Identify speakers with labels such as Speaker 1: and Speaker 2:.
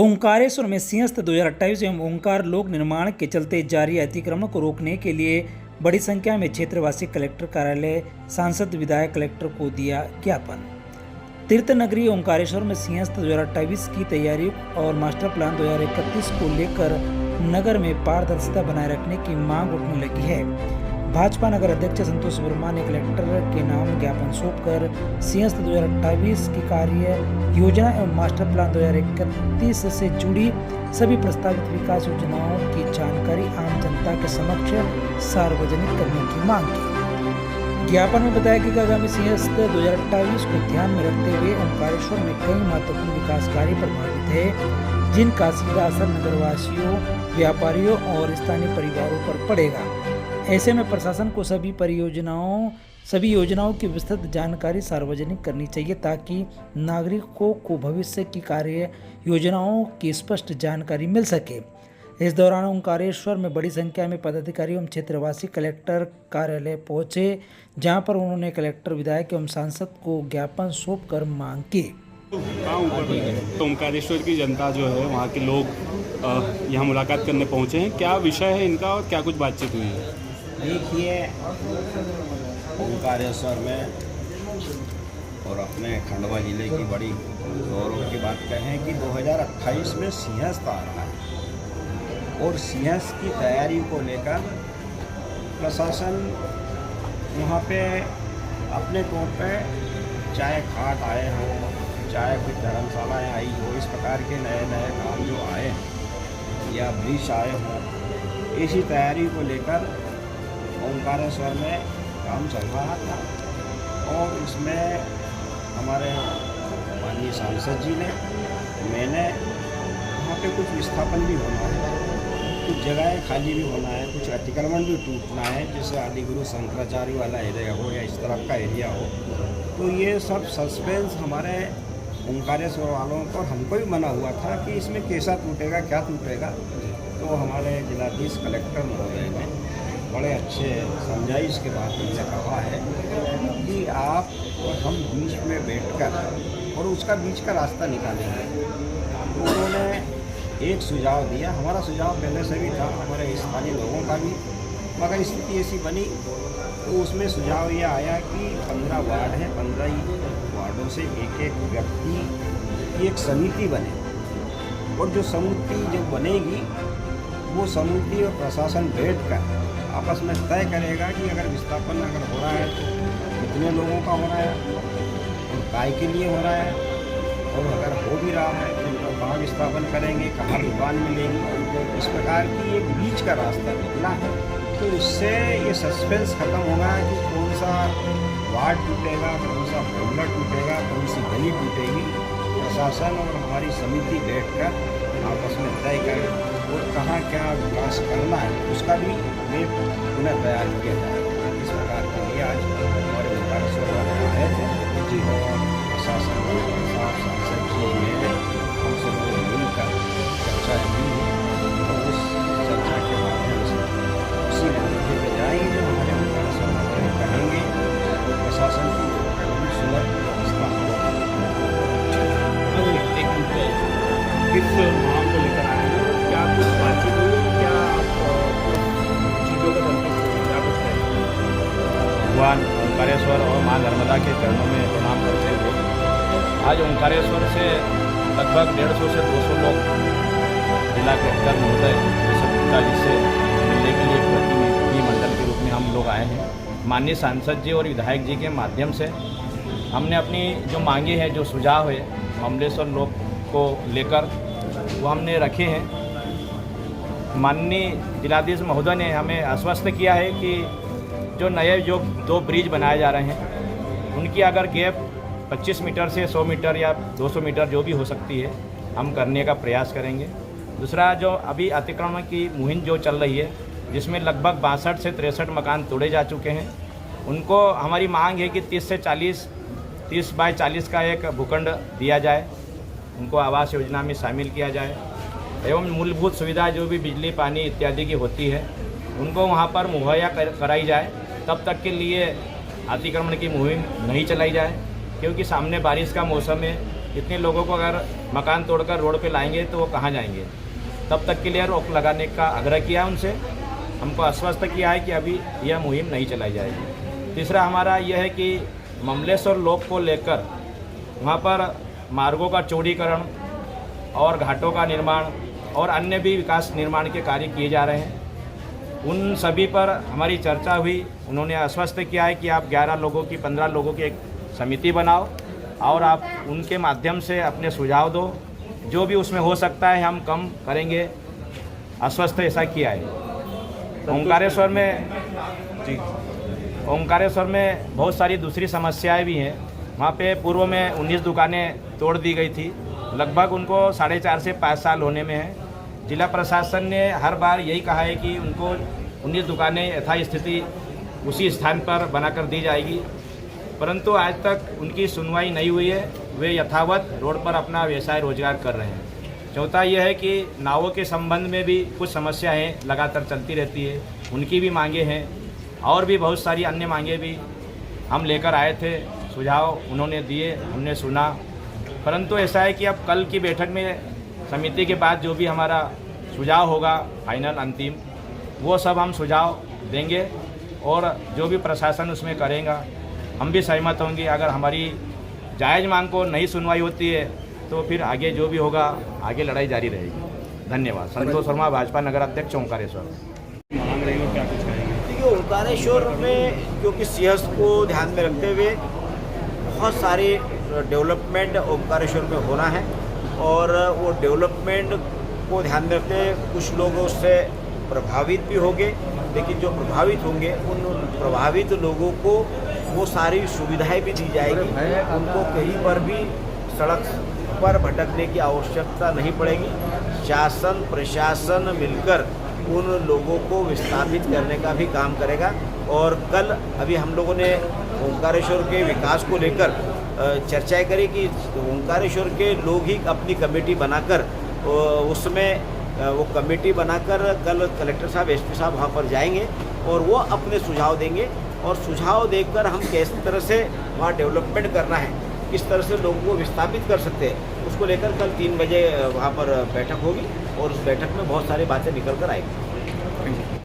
Speaker 1: ओंकारेश्वर में सिंहस्थ 2028 एवं ओंकार लोक निर्माण के चलते जारी अतिक्रमण को रोकने के लिए बड़ी संख्या में क्षेत्रवासी कलेक्टर कार्यालय, सांसद, विधायक, कलेक्टर को दिया ज्ञापन। तीर्थ नगरी ओंकारेश्वर में सिंहस्थ 2028 की तैयारियों और मास्टर प्लान 2031 को लेकर नगर में पारदर्शिता बनाए रखने की मांग उठने लगी है। भाजपा नगर अध्यक्ष संतोष वर्मा ने कलेक्टर के नाम ज्ञापन सौंपकर सिंहस्थ 2028 की कार्य योजना एवं मास्टर प्लान 2031 से जुड़ी सभी प्रस्तावित विकास योजनाओं की जानकारी आम जनता के समक्ष सार्वजनिक करने की मांग की। ज्ञापन में बताया कि आगामी सिंहस्थ 2028 को ध्यान में रखते हुए ओंकारेश्वर में कई महत्वपूर्ण विकास कार्य प्रभावित है, जिनका सीधा असर नगरवासियों, व्यापारियों और स्थानीय परिवारों पर पड़ेगा। ऐसे में प्रशासन को सभी योजनाओं की विस्तृत जानकारी सार्वजनिक करनी चाहिए ताकि नागरिकों को भविष्य की कार्य योजनाओं की स्पष्ट जानकारी मिल सके। इस दौरान ओंकारेश्वर में बड़ी संख्या में पदाधिकारी एवं क्षेत्रवासी कलेक्टर कार्यालय पहुंचे, जहां पर उन्होंने कलेक्टर, विधायक एवं सांसद को ज्ञापन सौंपकर मांग की।
Speaker 2: तो ओंकारेश्वर की जनता जो है, वहाँ के लोग यहाँ मुलाकात करने पहुँचे हैं। क्या विषय है इनका और क्या कुछ बातचीत हुई है?
Speaker 3: देखिए, ओंकारेश्वर में और अपने खंडवा जिले की बड़ी गौरव की बात कहें कि 2028 में सिंहस्थ आ रहा है और सिंहस्थ की तैयारी को लेकर प्रशासन वहाँ पे अपने तौर पे चाहे घाट आए हों, चाहे कोई धर्मशालाएँ आई हो, इस प्रकार के नए नए काम जो आए हैं या ब्रिज आए हों, इसी तैयारी को लेकर ओंकारेश्वर में काम चल रहा था। और इसमें हमारे माननीय सांसद जी ने, मैंने वहाँ पे कुछ विस्थापन भी होना है, कुछ जगहें खाली भी होना है, कुछ अतिक्रमण भी टूटना है, जैसे आदिगुरु शंकराचार्य वाला एरिया हो या इस तरफ का एरिया हो। तो ये सब सस्पेंस हमारे ओंकारेश्वर वालों को, हमको भी मना हुआ था कि इसमें कैसा टूटेगा, क्या टूटेगा। तो हमारे जिलाधीश कलेक्टर महोदय ने बड़े अच्छे समझाइश के बाद हमने कहा है कि आप और हम बीच में बैठकर और उसका बीच का रास्ता निकालेंगे। तो उन्होंने एक सुझाव दिया, हमारा सुझाव पहले से भी था, हमारे स्थानीय लोगों का भी, मगर स्थिति ऐसी बनी तो उसमें सुझाव ये आया कि 15 वार्ड हैं, 15 ही वार्डों से एक एक व्यक्ति की एक समिति बने, और जो समिति जब बनेगी वो समिति और प्रशासन बैठकर आपस में तय करेगा कि अगर विस्थापन अगर हो रहा है तो कितने लोगों का हो रहा है और काय के लिए हो रहा है, और अगर हो भी रहा है तो उनको कहाँ विस्थापन करेंगे, कहाँ दुकान मिलेगी। इस प्रकार की एक बीच का रास्ता निकला है। तो इससे ये सस्पेंस खत्म होगा कि कौन सा वार्ड टूटेगा, कौन सा मोहल्ला टूटेगा, कौन सी गली टूटेगी। प्रशासन और हमारी समिति बैठकर आपस में तय करें और कहाँ क्या विकास करना है, उसका भी मैप पुनः तैयार किया जाएगा। इस प्रकार के लिए आज हमारे ओंकारेश्वर वाले आए थे जी, और प्रशासन सांसद जी ने हम सब लोग मिलकर चर्चा की है। तो उस चर्चा के माध्यम से उसी नतीजे पर जाएंगे जो हमारे ओंकारेश्वर वाले कहेंगे, और प्रशासन की सुलभ व्यवस्था
Speaker 2: किस मांग को लेकर आए हैं? क्या कुछ बातचीत हुई? क्या चीज़ों का क्या कुछ है?
Speaker 4: भगवान ओंकारेश्वर और माँ नर्मदा के चरणों में प्रणाम करते हुए आज ओंकारेश्वर से लगभग 150 से 200 लोग जिला कलेक्टर महोदय जी से मिलने के लिए एक प्रतिनिधि मंडल के रूप में हम लोग आए हैं। माननीय सांसद जी और विधायक जी के माध्यम से हमने अपनी जो मांगे हैं, जो सुझाव है अमलेश्वर लोक को लेकर, वो हमने रखे हैं। माननीय जिलाधीश महोदय ने हमें आश्वस्त किया है कि जो नए जो 2 ब्रिज बनाए जा रहे हैं उनकी अगर गैप 25 मीटर से 100 मीटर या 200 मीटर जो भी हो सकती है, हम करने का प्रयास करेंगे। दूसरा, जो अभी अतिक्रमण की मुहिम जो चल रही है, जिसमें लगभग 62 से 63 मकान तोड़े जा चुके हैं, उनको हमारी मांग है कि 30 बाय 40 का एक भूखंड दिया जाए, उनको आवास योजना में शामिल किया जाए, एवं मूलभूत सुविधा जो भी बिजली, पानी इत्यादि की होती है उनको वहाँ पर मुहैया कराई जाए। तब तक के लिए अतिक्रमण की मुहिम नहीं चलाई जाए, क्योंकि सामने बारिश का मौसम है, इतने लोगों को अगर मकान तोड़कर रोड पे लाएंगे तो वो कहाँ जाएंगे। तब तक के लिए रोक लगाने का आग्रह किया उनसे। हमको आश्वस्त किया है कि अभी यह मुहिम नहीं चलाई जाएगी। तीसरा हमारा यह है कि ममलेश्वर लोक को लेकर वहाँ पर मार्गों का चौड़ीकरण और घाटों का निर्माण और अन्य भी विकास निर्माण के कार्य किए जा रहे हैं। उन सभी पर हमारी चर्चा हुई। उन्होंने आश्वस्त किया है कि आप 11 लोगों की 15 लोगों की एक समिति बनाओ और आप उनके माध्यम से अपने सुझाव दो, जो भी उसमें हो सकता है हम कम करेंगे। आश्वस्त ऐसा किया है। ओंकारेश्वर में बहुत सारी दूसरी समस्याएं भी हैं। वहाँ पे पूर्व में 19 दुकानें तोड़ दी गई थी। लगभग उनको 4.5 से 5 साल होने में है। जिला प्रशासन ने हर बार यही कहा है कि उनको 19 दुकानें यथास्थिति उसी स्थान पर बनाकर दी जाएगी, परंतु आज तक उनकी सुनवाई नहीं हुई है। वे यथावत रोड पर अपना व्यवसाय रोजगार कर रहे हैं। चौथा यह है कि नावों के संबंध में भी कुछ समस्याएं लगातार चलती रहती है, उनकी भी मांगे हैं और भी बहुत सारी अन्य मांगे भी हम लेकर आए थे। सुझाव उन्होंने दिए, हमने सुना, परंतु ऐसा है कि अब कल की बैठक में समिति के बाद जो भी हमारा सुझाव होगा फाइनल अंतिम, वो सब हम सुझाव देंगे और जो भी प्रशासन उसमें करेगा हम भी सहमत होंगे। अगर हमारी जायज़ मांग को नहीं सुनवाई होती है तो फिर आगे जो भी होगा आगे लड़ाई जारी रहेगी। धन्यवाद। संतोष वर्मा, भाजपा नगर अध्यक्ष, ओंकारेश्वर।
Speaker 2: मांग रही हो, क्या कुछ कहेंगे?
Speaker 3: देखिए, ओंकारेश्वर में क्योंकि सिंहस्थ को ध्यान में रखते हुए बहुत सारे डेवलपमेंट ओंकारेश्वर में होना है और वो डेवलपमेंट को ध्यान में रखते हुए कुछ लोग उससे प्रभावित भी होंगे, लेकिन जो प्रभावित होंगे उन प्रभावित लोगों को वो सारी सुविधाएं भी दी जाएगी। उनको कहीं पर भी सड़क पर भटकने की आवश्यकता नहीं पड़ेगी। शासन प्रशासन मिलकर उन लोगों को विस्थापित करने का भी काम करेगा। और कल अभी हम लोगों ने ओंकारेश्वर के विकास को लेकर चर्चा करी कि ओंकारेश्वर के लोग ही अपनी कमेटी बनाकर उसमें वो कमेटी बनाकर कल कलेक्टर साहब, एसपी साहब वहाँ पर जाएंगे और वो अपने सुझाव देंगे और सुझाव देकर हम किस तरह से वहाँ डेवलपमेंट करना है, किस तरह से लोगों को विस्थापित कर सकते हैं, उसको लेकर कल 3 बजे वहाँ पर बैठक होगी और उस बैठक में बहुत सारी बातें निकल कर आएंगी।